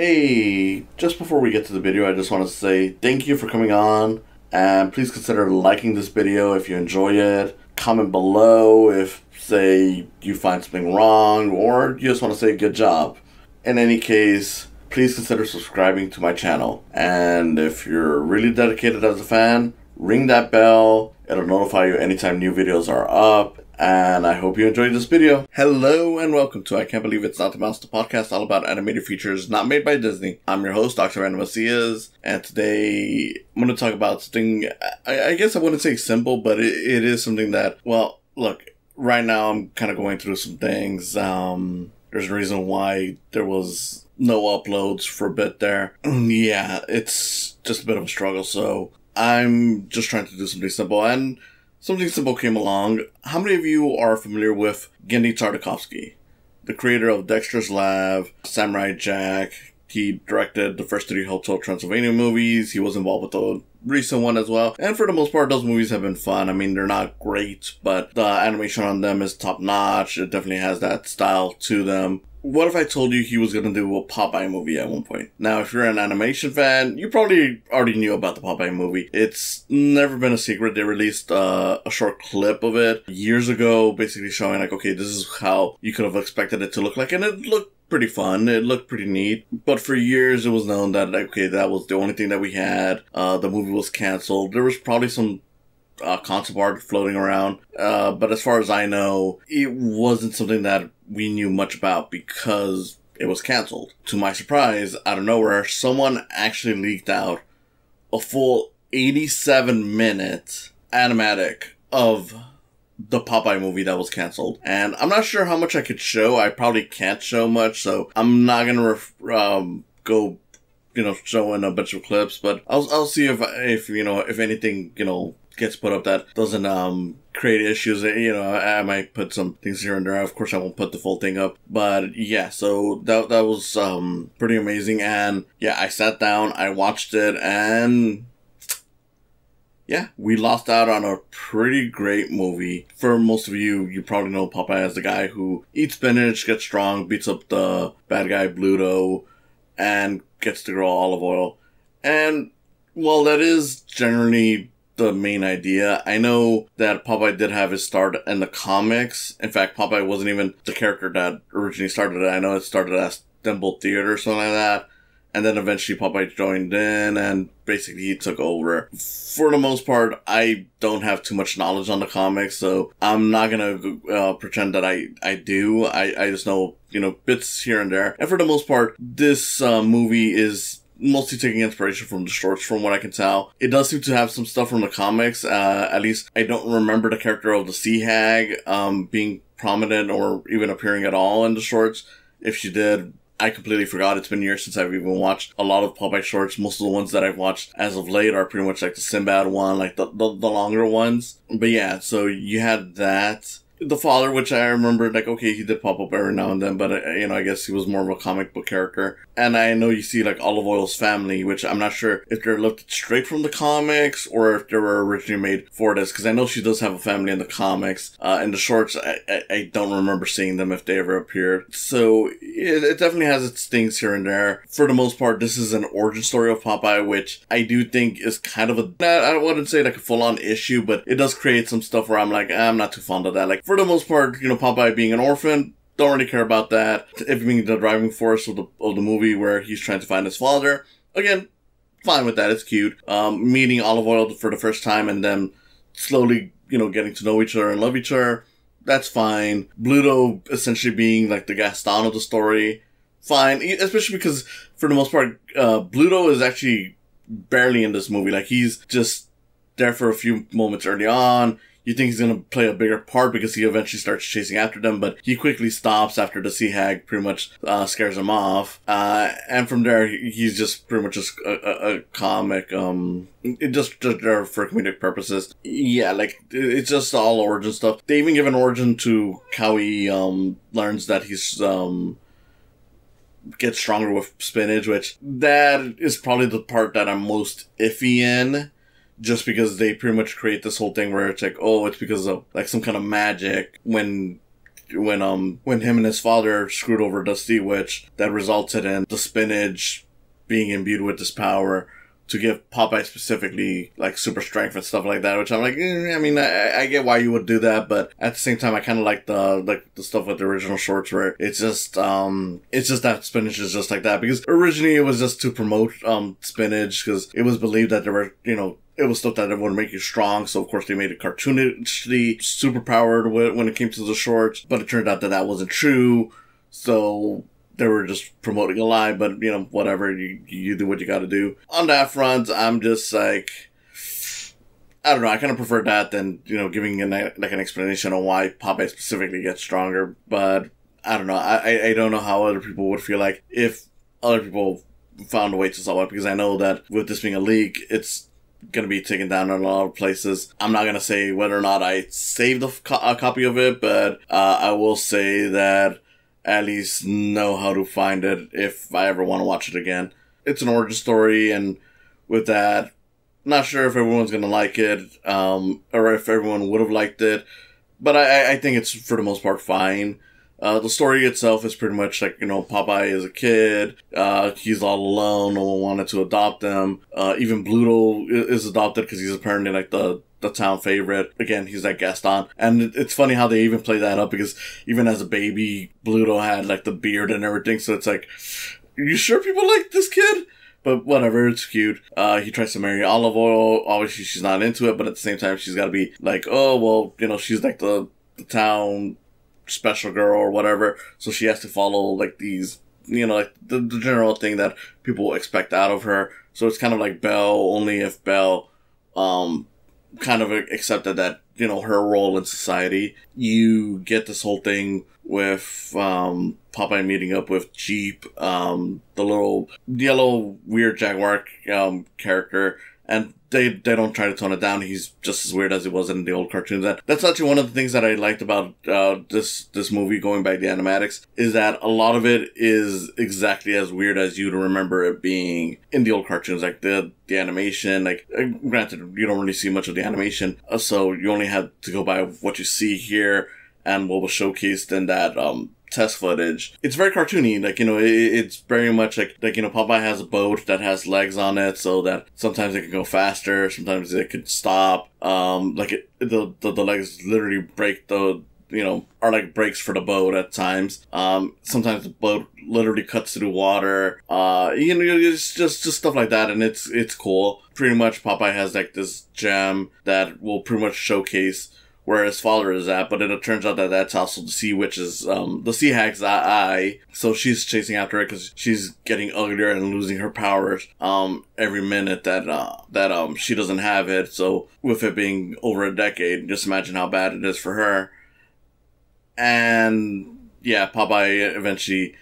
Hey, just before we get to the video, I just want to say thank you for coming on, and please consider liking this video if you enjoy it. Comment below if, say, you find something wrong, or you just want to say good job. In any case, please consider subscribing to my channel. And if you're really dedicated as a fan, ring that bell. It'll notify you anytime new videos are up. And I hope you enjoyed this video. Hello and welcome to I Can't Believe It's Not the Mouse, the podcast all about animated features not made by Disney. I'm your host, Octaviano, and today I'm going to talk about something, I guess I wouldn't say simple, but it is something that, well, look, right now I'm kind of going through some things. There's a reason why there was no uploads for a bit there. Yeah, it's just a bit of a struggle, so I'm just trying to do something simple, and something simple came along. How many of you are familiar with Genndy Tartakovsky, the creator of Dexter's Lab, Samurai Jack? He directed the first 3 Hotel Transylvania movies. He was involved with the recent one as well. And for the most part, those movies have been fun. I mean, they're not great, but the animation on them is top notch. It definitely has that style to them. What if I told you he was going to do a Popeye movie at one point? Now, if you're an animation fan, you probably already knew about the Popeye movie. It's never been a secret. They released a short clip of it years ago, basically showing like, okay, this is how you could have expected it to look like. And it looked pretty fun. It looked pretty neat. But for years, it was known that, like, okay, that was the only thing that we had. The movie was canceled. There was probably some concept art floating around. But as far as I know, it wasn't something that we knew much about because it was canceled. To my surprise, out of nowhere, someone actually leaked out a full 87-minute animatic of the Popeye movie that was canceled. And I'm not sure how much I could show. I probably can't show much, so I'm not gonna go, showing a bunch of clips, but I'll see if anything, gets put up that doesn't create issues. I might put some things here and there. Of course, I won't put the full thing up, but yeah, so that was pretty amazing. And yeah, I sat down, I watched it, and yeah, we lost out on a pretty great movie. For most of you, you probably know Popeye as the guy who eats spinach, gets strong, beats up the bad guy Bluto, and gets the girl Olive Oyl. And while that is generally the main idea, I know that Popeye did have his start in the comics. In fact, Popeye wasn't even the character that originally started it. I know it started as Thimble Theater or something like that. And then eventually Popeye joined in and basically he took over. For the most part, I don't have too much knowledge on the comics, so I'm not gonna pretend that I do. I just know, bits here and there. And for the most part, this movie is mostly taking inspiration from the shorts, from what I can tell. It does seem to have some stuff from the comics. At least I don't remember the character of the Sea Hag being prominent or even appearing at all in the shorts. If she did, I completely forgot. It's been years since I've even watched a lot of Popeye shorts. Most of the ones that I've watched as of late are pretty much like the Sinbad one, like the longer ones. But yeah, so you had that. The father, which I remember, like, okay, he did pop up every now and then, but, I guess he was more of a comic book character. And I know you see, like, Olive Oyl's family, which I'm not sure if they're lifted straight from the comics or if they were originally made for this, because I know she does have a family in the comics. In the shorts, I don't remember seeing them if they ever appeared. So it definitely has its things here and there. For the most part, this is an origin story of Popeye, which I do think is kind of I wouldn't say like a full-on issue, but it does create some stuff where I'm like, I'm not too fond of that. Like, for the most part, Popeye being an orphan, don't really care about that. If being the driving force of the movie where he's trying to find his father, again, fine with that. It's cute. Meeting Olive Oyl for the first time and then slowly, getting to know each other and love each other, that's fine. Bluto essentially being like the Gaston of the story, fine. Especially because for the most part, Bluto is actually barely in this movie. Like, he's just there for a few moments early on. You think he's going to play a bigger part because he eventually starts chasing after them, but he quickly stops after the Sea Hag pretty much scares him off. And from there, he's just pretty much just a comic, just there for comedic purposes. Yeah, like, it's just all origin stuff. They even give an origin to how he learns that he's gets stronger with spinach, which that is probably the part that I'm most iffy in. Just because they pretty much create this whole thing where it's like, oh, it's because of like some kind of magic when when him and his father screwed over the sea witch, that resulted in the spinach being imbued with this power to give Popeye specifically like super strength and stuff like that, which I'm like, I mean, I get why you would do that, but at the same time, I kind of like the stuff with the original shorts where it's just that spinach is just like that, because originally it was just to promote spinach, because it was believed that there were, you know, it was stuff that would make you strong, so of course they made it cartoonishly super powered when it came to the shorts, but it turned out that wasn't true, so they were just promoting a lie, but, you know, whatever, you do what you gotta do. On that front, I'm just like, I don't know, I kind of prefer that than, you know, giving an explanation on why Popeye specifically gets stronger, but I don't know, I don't know how other people would feel like if other people found a way to solve it, because I know that with this being a leak, it's gonna be taken down in a lot of places. I'm not gonna say whether or not I saved a copy of it, but I will say that at least know how to find it if I ever want to watch it again. It's an origin story, and with that, not sure if everyone's gonna like it, or if everyone would have liked it, but I think it's for the most part fine. The story itself is pretty much like, you know, Popeye is a kid, he's all alone, no one wanted to adopt him, even Bluto is adopted because he's apparently like the town favorite. Again, he's like Gaston. And it's funny how they even play that up, because even as a baby, Bluto had like the beard and everything, so it's like, are you sure people like this kid? But whatever, it's cute. He tries to marry Olive Oil. Obviously, she's not into it, but at the same time, she's got to be like, oh, well, you know, she's like the town special girl or whatever, so she has to follow like these, you know, like the general thing that people expect out of her. So it's kind of like Belle, only if Belle kind of accepted that, you know, her role in society. You get this whole thing with Popeye meeting up with Jeep, the little yellow weird jaguar character, and they don't try to tone it down. He's just as weird as he was in the old cartoons. And that's actually one of the things that I liked about this movie, going by the animatics, is that a lot of it is exactly as weird as you'd remember it being in the old cartoons. Like the animation, like granted, you don't really see much of the animation, so you only have to go by what you see here and what was showcased in that test footage. It's very cartoony, like, you know, it's very much like, you know, Popeye has a boat that has legs on it, so that sometimes it can go faster, sometimes it could stop, like the legs literally break the, you know, are like brakes for the boat at times. Sometimes the boat literally cuts through water, you know, it's just stuff like that, and it's cool. Pretty much Popeye has like this gem that will pretty much showcase where his father is at, but it turns out that that's also the sea witch's, the sea hag's eye. So she's chasing after it because she's getting uglier and losing her powers, every minute that she doesn't have it. So with it being over a decade, just imagine how bad it is for her. And yeah, Popeye eventually,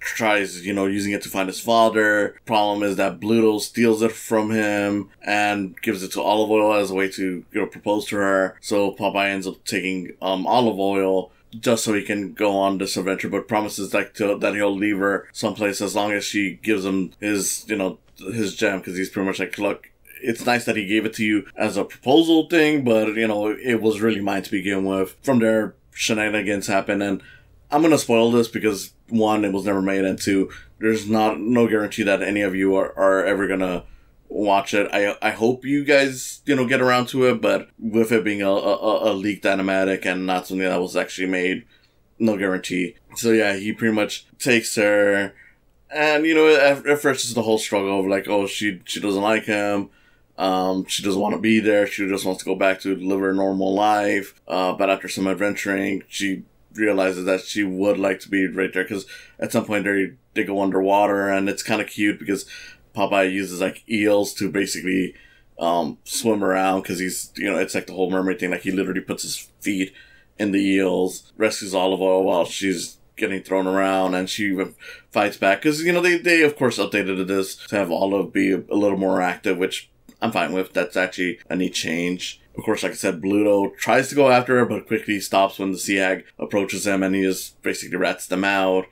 tries, you know, using it to find his father. Problem is that Bluto steals it from him and gives it to Olive Oil as a way to, you know, propose to her. So Popeye ends up taking Olive Oil just so he can go on this adventure, but promises like that he'll leave her someplace as long as she gives him his, you know, his gem, because he's pretty much like, look, it's nice that he gave it to you as a proposal thing, but, you know, it was really mine to begin with. From there, shenanigans happen, and I'm gonna spoil this because, one, it was never made, and two, there's no guarantee that any of you are ever gonna watch it. I hope you guys, you know, get around to it, but with it being a leaked animatic and not something that was actually made, no guarantee. So yeah, he pretty much takes her, and, you know, at first it's the whole struggle of like, oh, she doesn't like him, she doesn't want to be there, she just wants to go back to live her normal life, but after some adventuring, she realizes that she would like to be right there, because at some point they go underwater, and it's kind of cute because Popeye uses like eels to basically swim around, because he's, you know, it's like the whole mermaid thing, like he literally puts his feet in the eels, rescues Olive Oil while she's getting thrown around, and she fights back, because, you know, they of course updated this to have Olive be a little more active, which I'm fine with. That's actually a neat change. Of course, like I said, Bluto tries to go after her, but quickly stops when the sea hag approaches him, and he just basically rats them out.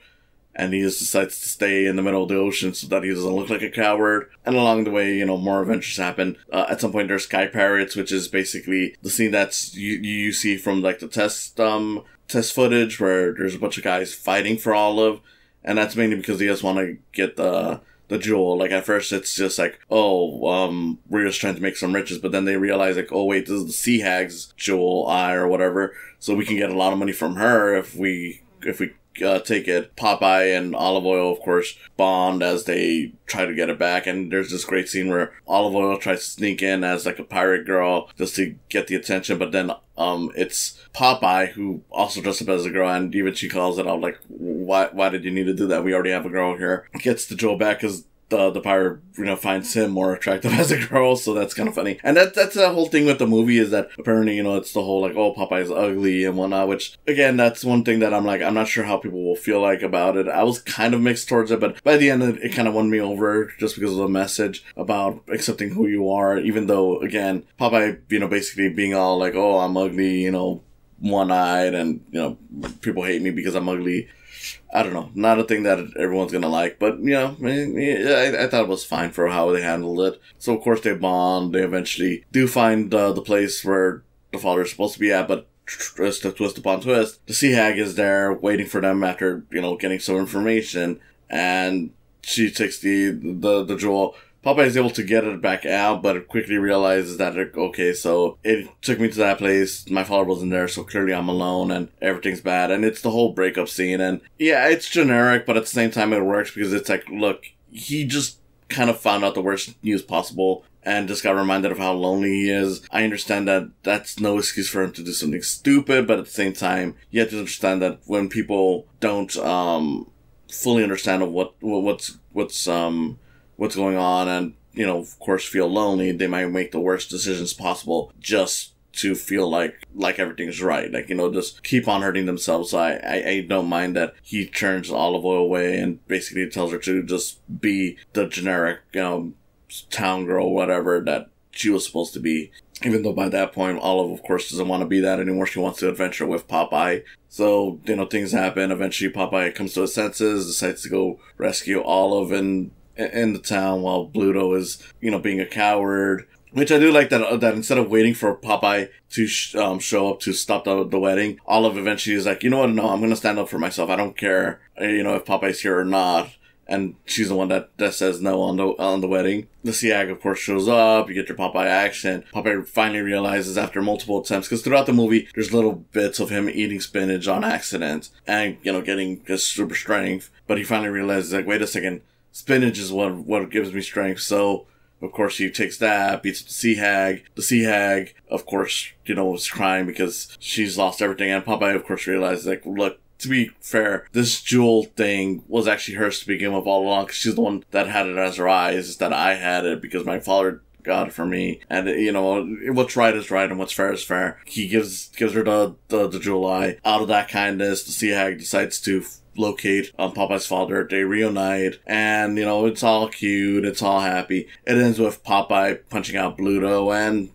and he just decides to stay in the middle of the ocean so that he doesn't look like a coward. And along the way, you know, more adventures happen. At some point, there's Sky Pirates, which is basically the scene that's you see from like the test footage where there's a bunch of guys fighting for Olive, and that's mainly because they just want to get the jewel. Like at first it's just like, oh, we're just trying to make some riches, but then they realize like, oh wait, this is the Sea Hag's jewel eye or whatever, so we can get a lot of money from her if we take it. Popeye and Olive Oil, of course, bond as they try to get it back, and there's this great scene where Olive Oil tries to sneak in as like a pirate girl just to get the attention, but then it's Popeye who also dresses up as a girl, and even she calls it out like, why did you need to do that? We already have a girl here. Gets the jewel back because the pirate, you know, finds him more attractive as a girl, so that's kind of funny. And that's the whole thing with the movie, is that apparently, you know, it's the whole like, oh, Popeye's ugly and whatnot, which again, that's one thing that I'm like, I'm not sure how people will feel like about it. I was kind of mixed towards it, but by the end it kind of won me over just because of the message about accepting who you are, even though, again, Popeye, you know, basically being all like, oh, I'm ugly, you know, one-eyed, and, you know, people hate me because I'm ugly. I don't know, not a thing that everyone's gonna like, but, you know, I thought it was fine for how they handled it. So, of course, they bond. They eventually do find the place where the father is supposed to be at, but twist upon twist, the Sea Hag is there waiting for them after, you know, getting some information, and she takes the jewel. Popeye is able to get it back out, but quickly realizes that, okay, so it took me to that place, my father wasn't there, so clearly I'm alone, and everything's bad, and it's the whole breakup scene, and yeah, it's generic, but at the same time it works, because it's like, look, he just kind of found out the worst news possible, and just got reminded of how lonely he is. I understand that that's no excuse for him to do something stupid, but at the same time, you have to understand that when people don't, fully understand of what's going on, and, you know, of course, feel lonely, they might make the worst decisions possible just to feel like everything's right. Like, you know, just keep on hurting themselves. So I don't mind that he turns Olive Oil away and basically tells her to just be the generic, you know, town girl, whatever, that she was supposed to be. Even though by that point, Olive, of course, doesn't want to be that anymore. She wants to adventure with Popeye. So, you know, things happen. Eventually, Popeye comes to his senses, decides to go rescue Olive in the town, while Bluto is, you know, being a coward. Which I do like that instead of waiting for Popeye to show up to stop the wedding, Olive eventually is like, you know what, no, I'm going to stand up for myself. I don't care, you know, if Popeye's here or not. And she's the one that says no on the wedding. The Sea Hag, of course, shows up. You get your Popeye action. Popeye finally realizes after multiple attempts, because throughout the movie, there's little bits of him eating spinach on accident and, you know, getting his super strength. But he finally realizes, like, wait a second, spinach is what gives me strength. So, of course, he takes that, beats up the Sea Hag. The Sea Hag, of course, you know, is crying because she's lost everything. And Popeye, of course, realizes, like, look, to be fair, this jewel thing was actually hers to begin with all along, because she's the one that had it as her eyes, is that I had it because my father got it for me. And, you know, what's right is right and what's fair is fair. He gives her the jewel eye. Out of that kindness, the Sea Hag decides to locate Popeye's father. They reunite, and, you know, it's all cute, it's all happy. It ends with Popeye punching out Bluto, and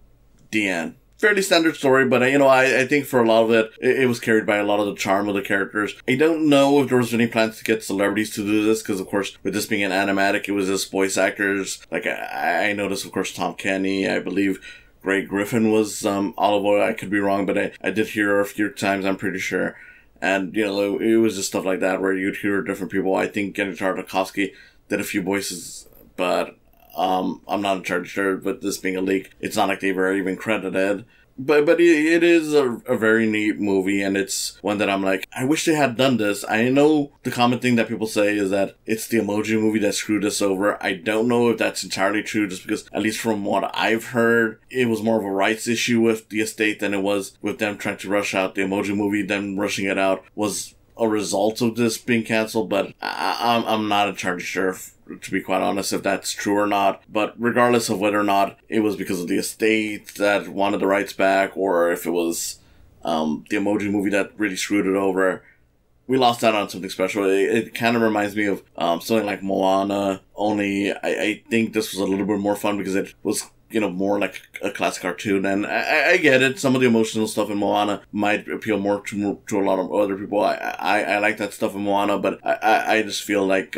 the end. Fairly standard story, but, you know, I think for a lot of it was carried by a lot of the charm of the characters. I don't know if there was any plans to get celebrities to do this, because, of course, with this being an animatic, it was just voice actors. Like, I noticed, of course, Tom Kenny, I believe Greg Griffin was Olive Oil. I could be wrong, but I did hear her a few times, I'm pretty sure. And, you know, it was just stuff like that where you'd hear different people. I think Genny Tartakovsky did a few voices, but I'm not entirely sure. With this being a leak, it's not like they were even credited. But it is a very neat movie, and it's one that I'm like, I wish they had done this. I know the common thing that people say is that it's the Emoji Movie that screwed us over. I don't know if that's entirely true, just because, at least from what I've heard, it was more of a rights issue with the estate than it was with them trying to rush out the Emoji Movie. Them rushing it out was a result of this being canceled, but I'm not entirely sure, to be quite honest, if that's true or not. But regardless of whether or not it was because of the estate that wanted the rights back, or if it was the Emoji Movie that really screwed it over, we lost out on something special. It kind of reminds me of something like Moana, only I think this was a little bit more fun because it was more like a classic cartoon. And I get it. Some of the emotional stuff in Moana might appeal more to a lot of other people. I like that stuff in Moana, but I just feel like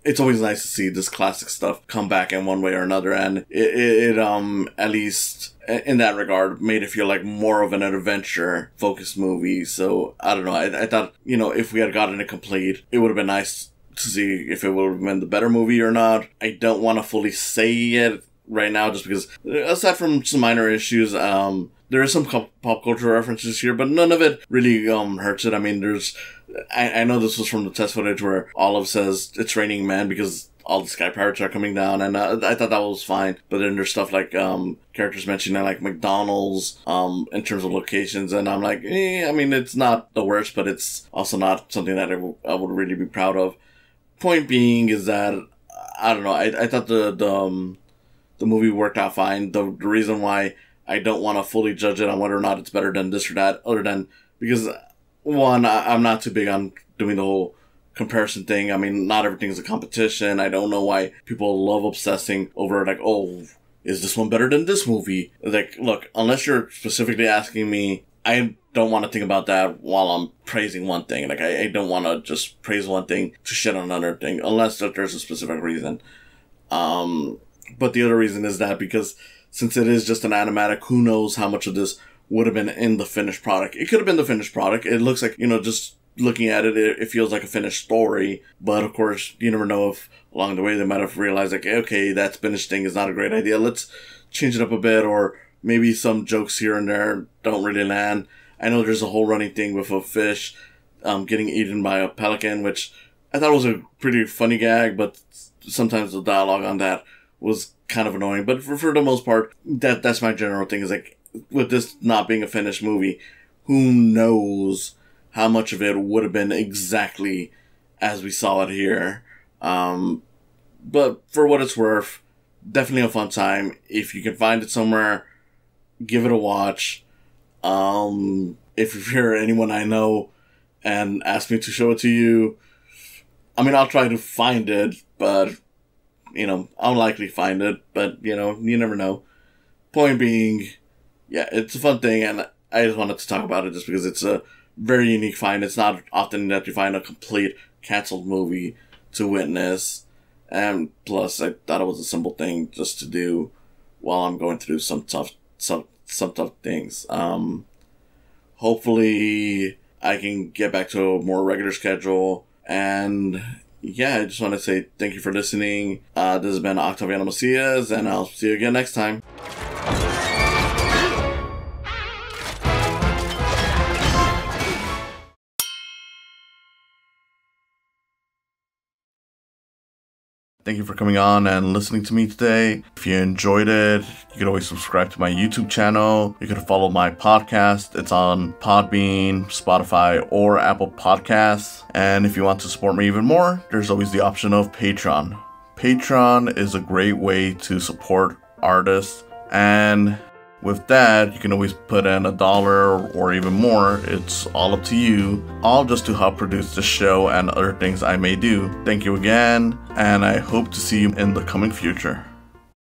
it's always nice to see this classic stuff come back in one way or another, and it at least in that regard made it feel like more of an adventure focused movie. So I don't know. I thought, if we had gotten it complete, it would have been nice to see if it would have been the better movie or not. I don't want to fully say it right now, just because, aside from some minor issues, there is some pop culture references here, but none of it really hurts it. I mean, I know this was from the test footage where Olive says it's raining men because all the sky pirates are coming down, and I thought that was fine. But then there's stuff like characters mentioning like McDonald's in terms of locations, and I'm like, I mean, it's not the worst, but it's also not something that I would really be proud of. Point being is that, I don't know, I thought the movie worked out fine. The reason why I don't want to fully judge it on whether or not it's better than this or that, other than because, one, I'm not too big on doing the whole comparison thing. I mean, not everything's a competition. I don't know why people love obsessing over like, oh, is this one better than this movie? Like, look, unless you're specifically asking me, I don't want to think about that while I'm praising one thing. Like, I don't want to just praise one thing to shit on another thing, unless that there's a specific reason. But the other reason is that because since it is just an animatic, who knows how much of this would have been in the finished product. It could have been the finished product. It looks like, just looking at it, it feels like a finished story. But of course, you never know if along the way they might have realized, like, okay, that finished thing is not a great idea. Let's change it up a bit, or maybe some jokes here and there don't really land. I know there's a whole running thing with a fish getting eaten by a pelican, which I thought was a pretty funny gag, but sometimes the dialogue on that was kind of annoying. But for the most part, that's my general thing, is like, with this not being a finished movie, who knows how much of it would have been exactly as we saw it here. But for what it's worth, definitely a fun time. If you can find it somewhere, give it a watch. If you're anyone I know and ask me to show it to you, I mean, I'll try to find it, but, I'll likely find it, but, you never know. Point being, yeah, it's a fun thing, and I just wanted to talk about it just because it's a very unique find. It's not often that you find a complete canceled movie to witness, and plus, I thought it was a simple thing just to do while I'm going through some tough things. Hopefully, I can get back to a more regular schedule, and yeah, I just want to say thank you for listening. This has been Octaviano Macias, and I'll see you again next time. Thank you for coming on and listening to me today. If you enjoyed it, you can always subscribe to my YouTube channel. You can follow my podcast. It's on Podbean, Spotify, or Apple Podcasts. And if you want to support me even more, there's always the option of Patreon. Patreon is a great way to support artists, and with that, you can always put in $1 or even more. It's all up to you, all just to help produce the show and other things I may do. Thank you again, and I hope to see you in the coming future.